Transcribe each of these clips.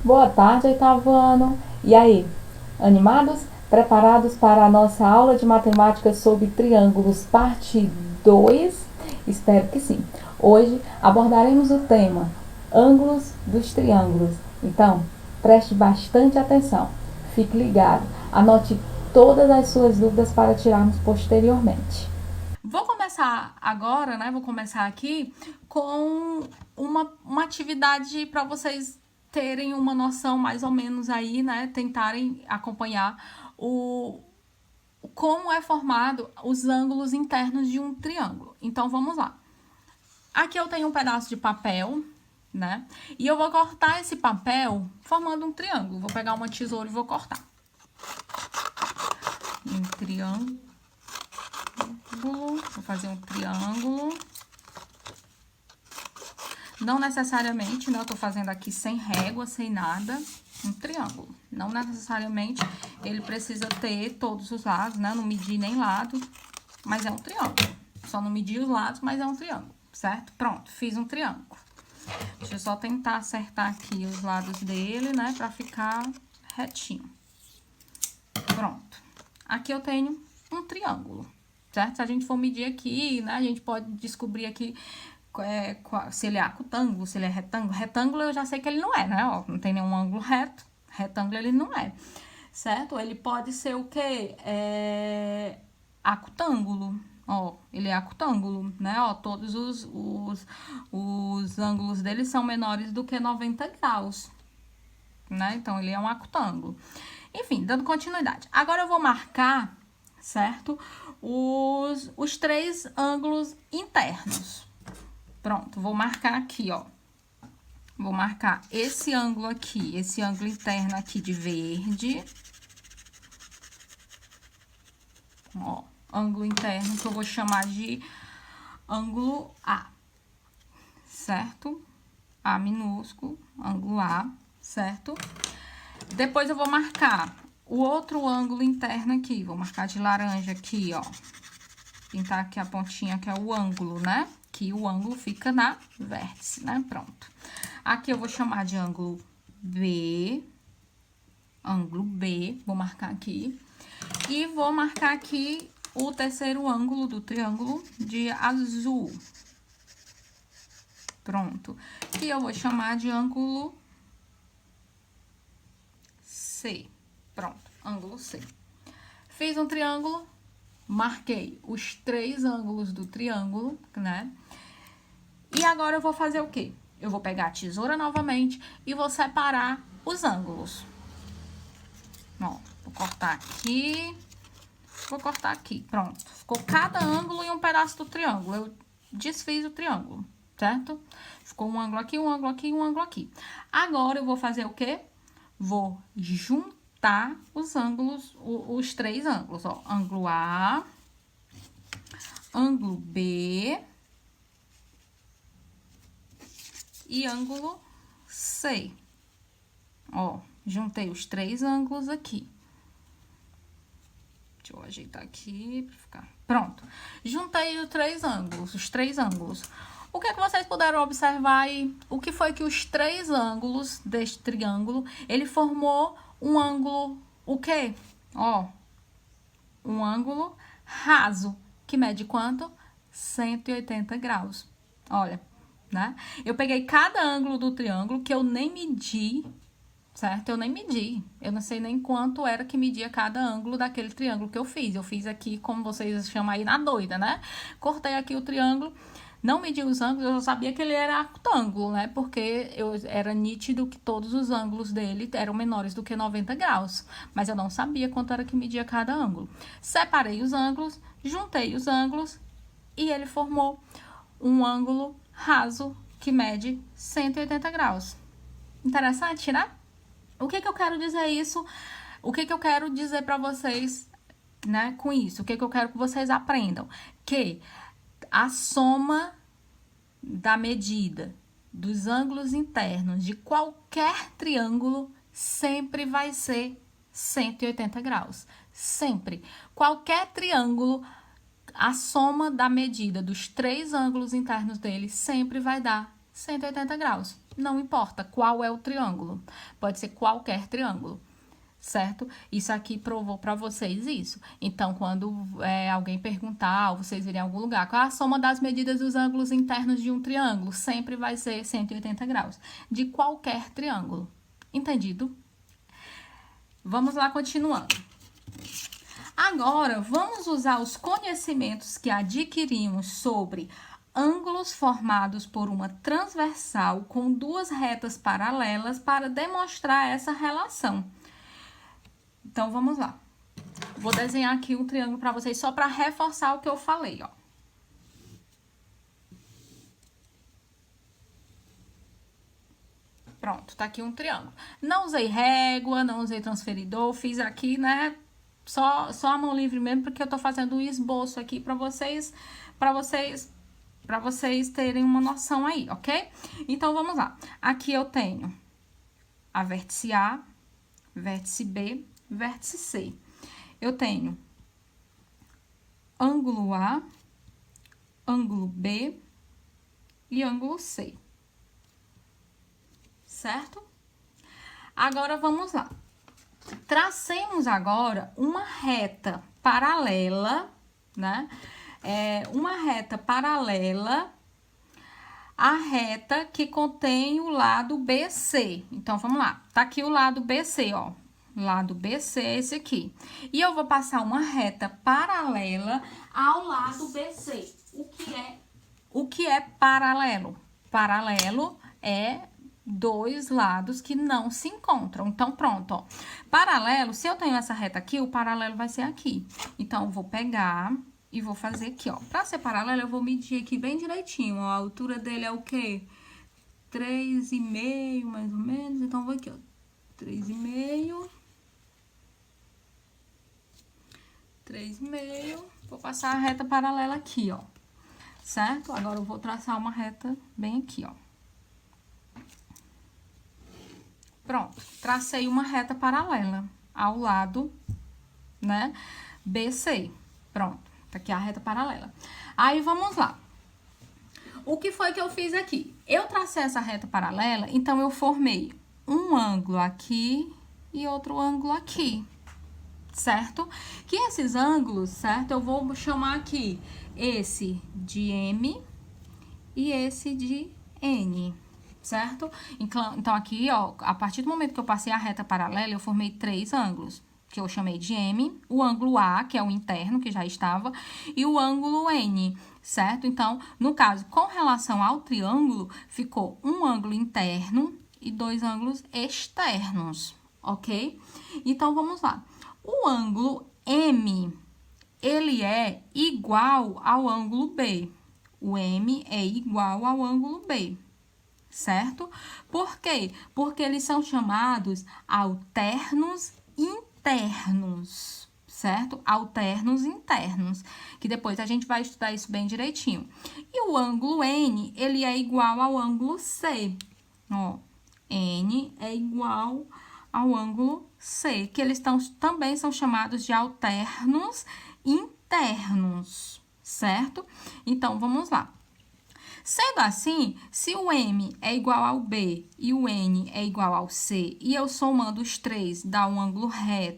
Boa tarde, oitavo ano. E aí, animados? Preparados para a nossa aula de matemática sobre triângulos, parte 2? Espero que sim. Hoje abordaremos o tema ângulos dos triângulos. Então, preste bastante atenção. Fique ligado. Anote todas as suas dúvidas para tirarmos posteriormente. Vou começar agora, né? Vou começar aqui com uma atividade para vocês terem uma noção mais ou menos aí, né? Tentarem acompanhar como é formado os ângulos internos de um triângulo. Então vamos lá. Aqui eu tenho um pedaço de papel, né? E eu vou cortar esse papel formando um triângulo. Vou pegar uma tesoura e vou cortar. Um triângulo. Vou fazer um triângulo. Não necessariamente, né? Eu tô fazendo aqui sem régua, sem nada. Um triângulo. Não necessariamente ele precisa ter todos os lados, né? Não medir nem lado, mas é um triângulo. Só não medir os lados, mas é um triângulo, certo? Pronto, fiz um triângulo. Deixa eu só tentar acertar aqui os lados dele, né? Pra ficar retinho. Pronto. Aqui eu tenho um triângulo, certo? Se a gente for medir aqui, né? A gente pode descobrir aqui se ele é acutângulo, se ele é retângulo. Retângulo eu já sei que ele não é, né? Ó, não tem nenhum ângulo reto. Retângulo ele não é, certo? Ele pode ser o quê? Acutângulo. Ó, ele é acutângulo, né? Ó, todos os ângulos dele são menores do que 90 graus, né? Então, ele é um acutângulo. Enfim, dando continuidade. Agora eu vou marcar, certo? Os três ângulos internos. Pronto, vou marcar aqui, ó. Vou marcar esse ângulo aqui, esse ângulo interno aqui de verde. Ó, ângulo interno que eu vou chamar de ângulo A, certo? A minúsculo, ângulo A, certo? Depois eu vou marcar o outro ângulo interno aqui, vou marcar de laranja aqui, ó. Pintar aqui a pontinha que é o ângulo, né? Que o ângulo fica na vértice, né? Pronto. Aqui eu vou chamar de ângulo B, vou marcar aqui. E vou marcar aqui o terceiro ângulo do triângulo de azul. Pronto. E eu vou chamar de ângulo C. Pronto, ângulo C. Fiz um triângulo, marquei os três ângulos do triângulo, né? E agora eu vou fazer o quê? Eu vou pegar a tesoura novamente e vou separar os ângulos. Ó, vou cortar aqui. Vou cortar aqui, pronto. Ficou cada ângulo em um pedaço do triângulo. Eu desfiz o triângulo, certo? Ficou um ângulo aqui, um ângulo aqui e um ângulo aqui. Agora, eu vou fazer o quê? Vou juntar os ângulos, os três ângulos, ó. Ângulo A, ângulo B e ângulo C. Ó, juntei os três ângulos aqui. Deixa eu ajeitar aqui pra ficar. Pronto. Juntei os três ângulos. O que é que vocês puderam observar aí? O que foi que os três ângulos deste triângulo, ele formou um ângulo, o quê? Ó, um ângulo raso, que mede quanto? 180 graus. Olha, né? Eu peguei cada ângulo do triângulo que eu nem medi, certo? Eu nem medi. Eu não sei nem quanto era que media cada ângulo daquele triângulo que eu fiz. Eu fiz aqui, como vocês chamam aí, na doida, né? Cortei aqui o triângulo, não medi os ângulos, eu sabia que ele era acutângulo, né? Porque era nítido que todos os ângulos dele eram menores do que 90 graus. Mas eu não sabia quanto era que media cada ângulo. Separei os ângulos, juntei os ângulos e ele formou um ângulo raso que mede 180 graus. Interessante, né? O que eu quero dizer isso? O que eu quero dizer para vocês, né, com isso? O que eu quero que vocês aprendam? Que a soma da medida dos ângulos internos de qualquer triângulo sempre vai ser 180 graus. Sempre. Qualquer triângulo, a soma da medida dos três ângulos internos dele sempre vai dar 180 graus. não importa qual é o triângulo. Pode ser qualquer triângulo, certo? Isso aqui provou para vocês isso. Então, quando alguém perguntar, ou vocês virem em algum lugar, qual é a soma das medidas dos ângulos internos de um triângulo? Sempre vai ser 180 graus, de qualquer triângulo. Entendido? Vamos lá, continuando. Agora, vamos usar os conhecimentos que adquirimos sobre ângulos formados por uma transversal com duas retas paralelas para demonstrar essa relação. Então, vamos lá. Vou desenhar aqui um triângulo para vocês só para reforçar o que eu falei, ó. Pronto, tá aqui um triângulo. Não usei régua, não usei transferidor, fiz aqui, né, só a mão livre mesmo, porque eu tô fazendo um esboço aqui para vocês terem uma noção aí, ok? Então, vamos lá. Aqui eu tenho a vértice A, vértice B, vértice C. Eu tenho ângulo A, ângulo B e ângulo C. Certo? Agora, vamos lá. Tracemos agora uma reta paralela, né? Uma reta paralela à reta que contém o lado BC. Então, vamos lá. Tá aqui o lado BC, ó. Lado BC é esse aqui. E eu vou passar uma reta paralela ao lado BC. O que é paralelo? Paralelo é dois lados que não se encontram. Então, pronto, ó. Paralelo, se eu tenho essa reta aqui, o paralelo vai ser aqui. Então, eu vou pegar e vou fazer aqui, ó. Pra ser paralelo, eu vou medir aqui bem direitinho, ó. A altura dele é o quê? 3,5, mais ou menos. Então, vou aqui, ó. 3,5. 3,5. Vou passar a reta paralela aqui, ó. Certo? Agora, eu vou traçar uma reta bem aqui, ó. Pronto, tracei uma reta paralela ao lado, né, BC. Pronto, tá aqui a reta paralela. Aí, vamos lá. O que foi que eu fiz aqui? Eu tracei essa reta paralela, então eu formei um ângulo aqui e outro ângulo aqui, certo? Que esses ângulos, certo? Eu vou chamar aqui esse de M e esse de N. Certo? Então, aqui, ó, a partir do momento que eu passei a reta paralela, eu formei três ângulos, que eu chamei de M, o ângulo A, que é o interno, que já estava, e o ângulo N, certo? Então, no caso, com relação ao triângulo, ficou um ângulo interno e dois ângulos externos, ok? Então, vamos lá. O ângulo M, ele é igual ao ângulo B. O M é igual ao ângulo B. Certo? Por quê? Porque eles são chamados alternos internos, certo? Alternos internos, que depois a gente vai estudar isso bem direitinho. E o ângulo N, ele é igual ao ângulo C, ó. N é igual ao ângulo C, que eles também são chamados de alternos internos, certo? Então, vamos lá. Sendo assim, se o M é igual ao B e o N é igual ao C, e eu somando os três dá um ângulo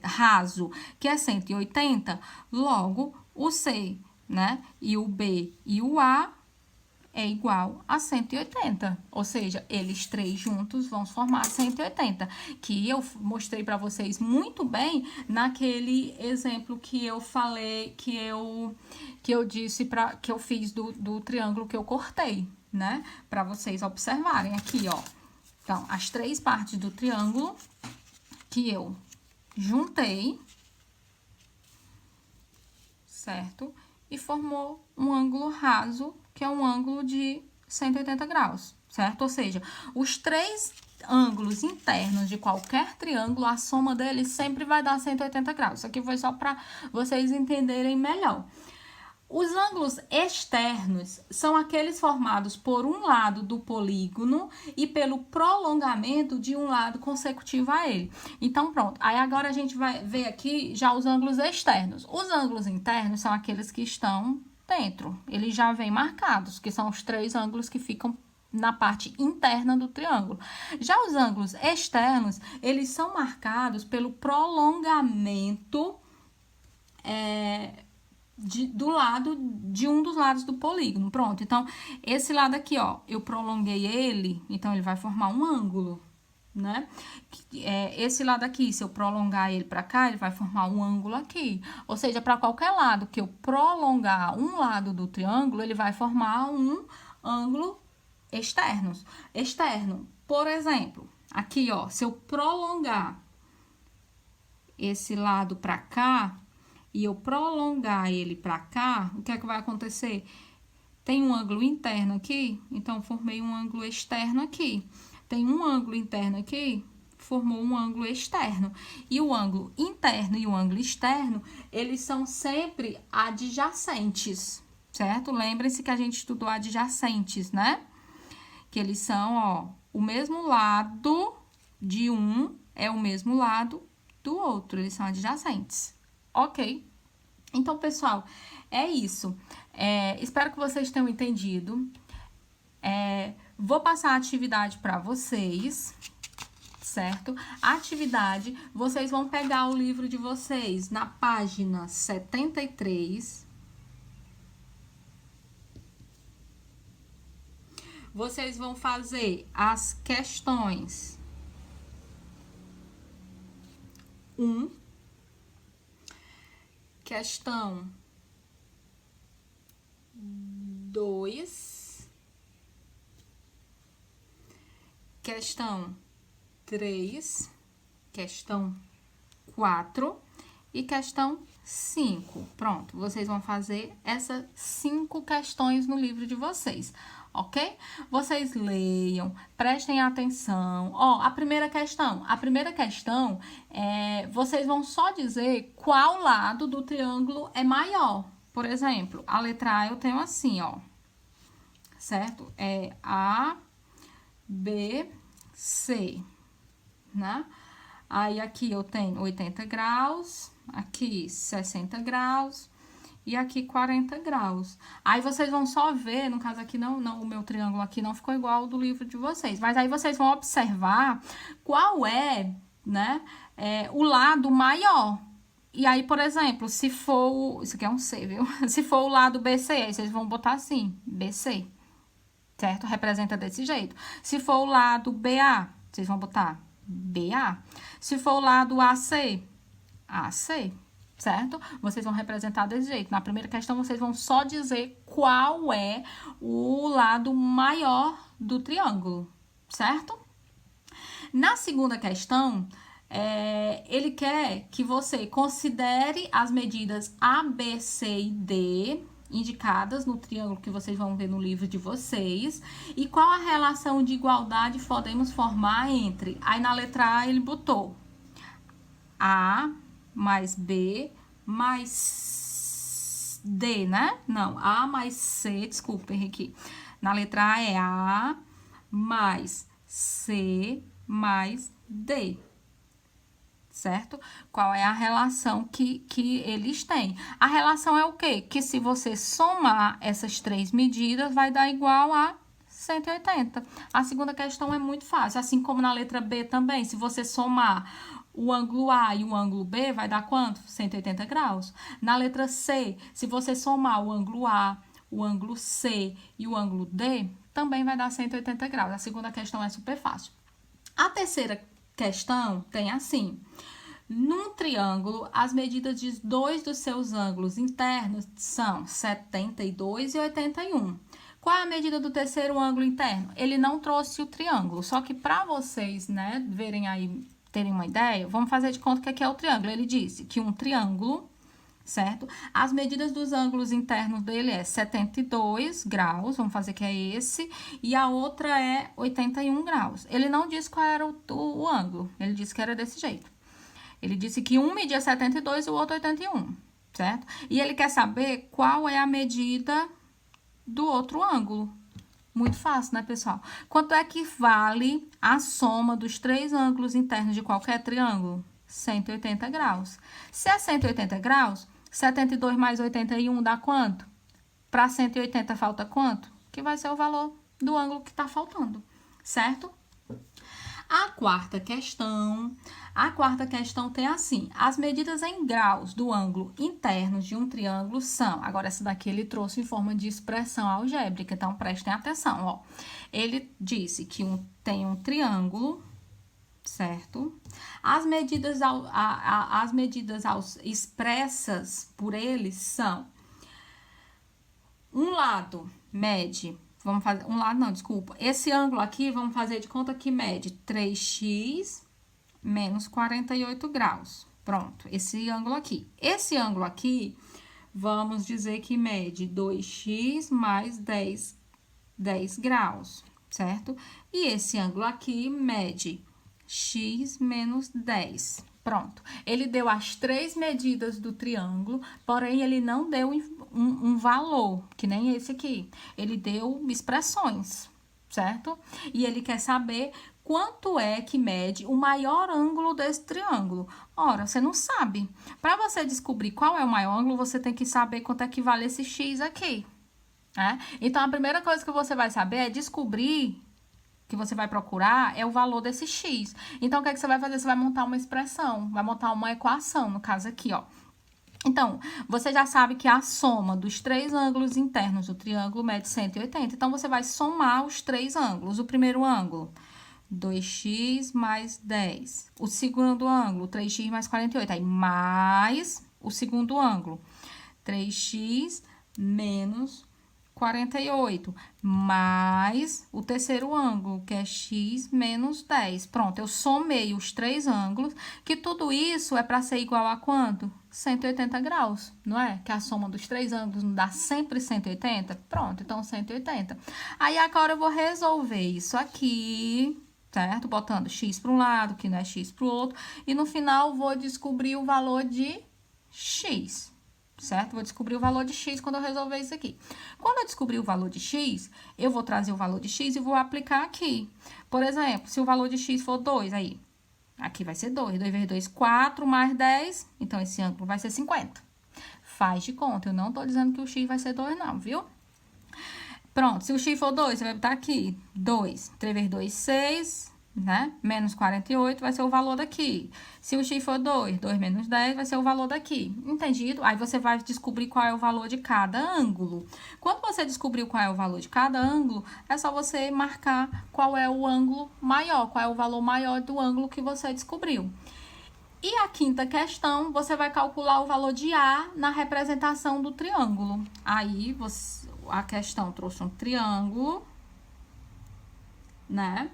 raso, que é 180, logo o C, né, e o B e o A é igual a 180. Ou seja, eles três juntos vão formar 180, que eu mostrei para vocês muito bem naquele exemplo que eu falei, que eu disse que eu fiz do triângulo que eu cortei, né? Para vocês observarem aqui, ó. Então, as três partes do triângulo que eu juntei, certo? E formou um ângulo raso, que é um ângulo de 180 graus, certo? Ou seja, os três ângulos internos de qualquer triângulo, a soma deles sempre vai dar 180 graus. Isso aqui foi só para vocês entenderem melhor. Os ângulos externos são aqueles formados por um lado do polígono e pelo prolongamento de um lado consecutivo a ele. Então, pronto. Aí, agora a gente vai ver aqui já os ângulos externos. Os ângulos internos são aqueles que estão dentro. Eles já vêm marcados, que são os três ângulos que ficam na parte interna do triângulo. Já os ângulos externos, eles são marcados pelo prolongamento do lado, de um dos lados do polígono. Pronto, então, esse lado aqui, ó, eu prolonguei ele, então ele vai formar um ângulo, né? Esse lado aqui, se eu prolongar ele para cá, ele vai formar um ângulo aqui. Ou seja, para qualquer lado que eu prolongar um lado do triângulo, ele vai formar um ângulo externo. Por exemplo, aqui, ó, se eu prolongar esse lado para cá e eu prolongar ele para cá, o que é que vai acontecer? Tem um ângulo interno aqui, então formei um ângulo externo aqui. Tem um ângulo interno aqui, formou um ângulo externo. E o ângulo interno e o ângulo externo, eles são sempre adjacentes, certo? Lembrem-se que a gente estudou adjacentes, né? Que eles são, ó, o mesmo lado de um é o mesmo lado do outro, eles são adjacentes, ok? Então, pessoal, é isso. Espero que vocês tenham entendido. Vou passar a atividade para vocês, certo? A atividade, vocês vão pegar o livro de vocês na página 73. Vocês vão fazer as questões 1, questão 2, questão 3, questão 4 e questão 5. Pronto, vocês vão fazer essas 5 questões no livro de vocês, ok? Vocês leiam, prestem atenção. Ó, a primeira questão, vocês vão só dizer qual lado do triângulo é maior. Por exemplo, a letra A eu tenho assim, ó, certo? É A, B, C, né? Aí, aqui eu tenho 80 graus, aqui 60 graus e aqui 40 graus. Aí, vocês vão só ver, no caso aqui, não, o meu triângulo aqui não ficou igual ao do livro de vocês. Mas aí, vocês vão observar qual é, né, o lado maior. E aí, por exemplo, se for, isso aqui é um C, viu? Se for o lado BC, aí vocês vão botar assim, BC, certo? Representa desse jeito. Se for o lado BA, vocês vão botar BA. Se for o lado AC, AC, certo? Vocês vão representar desse jeito. Na primeira questão, vocês vão só dizer qual é o lado maior do triângulo, certo? Na segunda questão, ele quer que você considere as medidas A, B, C e D indicadas no triângulo que vocês vão ver no livro de vocês. E qual a relação de igualdade podemos formar entre... Aí, na letra A, ele botou A mais B mais D, né? Não, A mais C, desculpa, errei aqui. Na letra A é A mais C mais D. Certo? Qual é a relação que eles têm? A relação é o quê? Que se você somar essas 3 medidas, vai dar igual a 180. A segunda questão é muito fácil, assim como na letra B também. Se você somar o ângulo A e o ângulo B, vai dar quanto? 180 graus. Na letra C, se você somar o ângulo A, o ângulo C e o ângulo D, também vai dar 180 graus. A segunda questão é super fácil. A terceira questão tem assim: num triângulo, as medidas de 2 dos seus ângulos internos são 72 e 81. Qual é a medida do terceiro ângulo interno? Ele não trouxe o triângulo, só que para vocês, né, verem aí, terem uma ideia, vamos fazer de conta que aqui é o triângulo. Ele disse que um triângulo, certo? As medidas dos ângulos internos dele é 72 graus, vamos fazer que é esse, e a outra é 81 graus. Ele não disse qual era o ângulo, ele disse que era desse jeito. Ele disse que um media 72 e o outro 81, certo? E ele quer saber qual é a medida do outro ângulo. Muito fácil, né, pessoal? Quanto é que vale a soma dos 3 ângulos internos de qualquer triângulo? 180 graus. Se é 180 graus, 72 mais 81 dá quanto? Para 180 falta quanto? Que vai ser o valor do ângulo que está faltando, certo? A quarta questão tem assim: as medidas em graus do ângulo interno de um triângulo são... Agora, essa daqui ele trouxe em forma de expressão algébrica, então prestem atenção, ó. Ele disse que tem um triângulo, certo? As medidas expressas por ele são: um lado mede... Vamos fazer, esse ângulo aqui, vamos fazer de conta que mede 3x menos 48 graus. Pronto, esse ângulo aqui. Esse ângulo aqui, vamos dizer que mede 2x mais 10 graus, certo? E esse ângulo aqui mede x menos 10. Pronto, ele deu as 3 medidas do triângulo, porém ele não deu um valor, que nem esse aqui. Ele deu expressões, certo? E ele quer saber quanto é que mede o maior ângulo desse triângulo. Ora, você não sabe. Para você descobrir qual é o maior ângulo, você tem que saber quanto é que vale esse x aqui, né? Então, a primeira coisa que você vai saber é descobrir... que você vai procurar é o valor desse x. Então, o que é que você vai fazer? Você vai montar uma expressão, vai montar uma equação, no caso aqui, ó. Então, você já sabe que a soma dos 3 ângulos internos do triângulo mede 180. Então, você vai somar os 3 ângulos. O primeiro ângulo, 2x mais 10. O segundo ângulo, 3x mais 48. Aí, mais o segundo ângulo, 3x menos 48, mais o terceiro ângulo, que é x menos 10. Pronto, eu somei os 3 ângulos, que tudo isso é para ser igual a quanto? 180 graus, não é? Que a soma dos 3 ângulos não dá sempre 180? Pronto, então 180. Aí agora eu vou resolver isso aqui, certo? Botando x para um lado, que não é x para o outro, e no final vou descobrir o valor de x. Certo? Vou descobrir o valor de x quando eu resolver isso aqui. Quando eu descobrir o valor de x, eu vou trazer o valor de x e vou aplicar aqui. Por exemplo, se o valor de x for 2, aí, aqui vai ser 2. 2 vezes 2, 4, mais 10. Então, esse ângulo vai ser 50. Faz de conta. Eu não tô dizendo que o x vai ser 2, não, viu? Pronto, se o x for 2, você vai botar aqui 2. 3 vezes 2, 6, né? Menos 48 vai ser o valor daqui. Se o x for 2, 2 menos 10 vai ser o valor daqui. Entendido? Aí você vai descobrir qual é o valor de cada ângulo. Quando você descobriu qual é o valor de cada ângulo, é só você marcar qual é o ângulo maior, qual é o valor maior do ângulo que você descobriu. E a quinta questão, você vai calcular o valor de A na representação do triângulo. Aí, a questão trouxe um triângulo, né?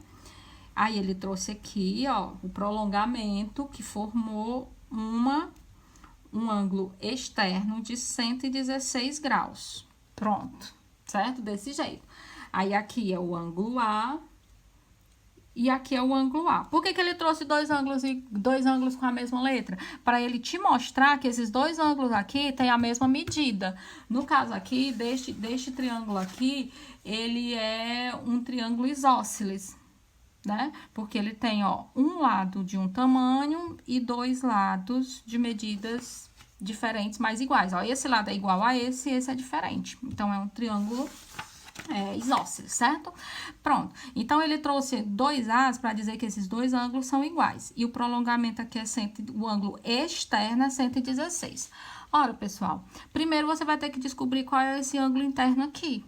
Aí, ele trouxe aqui, ó, o prolongamento que formou um ângulo externo de 116 graus. Pronto, certo? Desse jeito. Aí, aqui é o ângulo A e aqui é o ângulo A. Por que que ele trouxe dois ângulos com a mesma letra? Para ele te mostrar que esses 2 ângulos aqui têm a mesma medida. No caso aqui, deste triângulo aqui, ele é um triângulo isósceles, né? Porque ele tem, ó, um lado de um tamanho e 2 lados de medidas diferentes, mas iguais. Ó, esse lado é igual a esse é diferente. Então, é um triângulo isósceles, certo? Pronto. Então, ele trouxe 2 As para dizer que esses 2 ângulos são iguais. E o prolongamento aqui o ângulo externo é 116. Ora, pessoal, primeiro você vai ter que descobrir qual é esse ângulo interno aqui.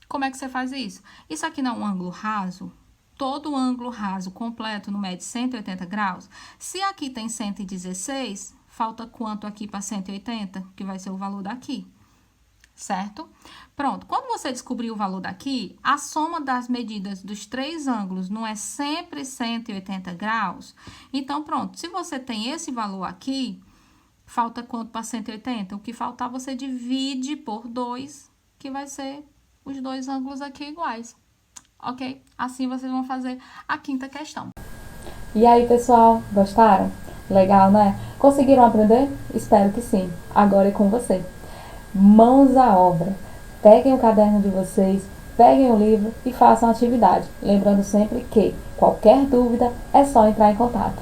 Como é que você faz isso? Isso aqui não é um ângulo raso? Todo ângulo raso completo não mede 180 graus? Se aqui tem 116, falta quanto aqui para 180? Que vai ser o valor daqui, certo? Pronto, quando você descobrir o valor daqui, a soma das medidas dos 3 ângulos não é sempre 180 graus? Então, pronto, se você tem esse valor aqui, falta quanto para 180? O que faltar, você divide por 2, que vai ser os 2 ângulos aqui iguais. Ok? Assim vocês vão fazer a quinta questão. E aí, pessoal, gostaram? Legal, né? Conseguiram aprender? Espero que sim. Agora é com você. Mãos à obra. Peguem o caderno de vocês, peguem o livro e façam a atividade. Lembrando sempre que qualquer dúvida é só entrar em contato.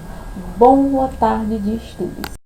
Boa tarde de estudos!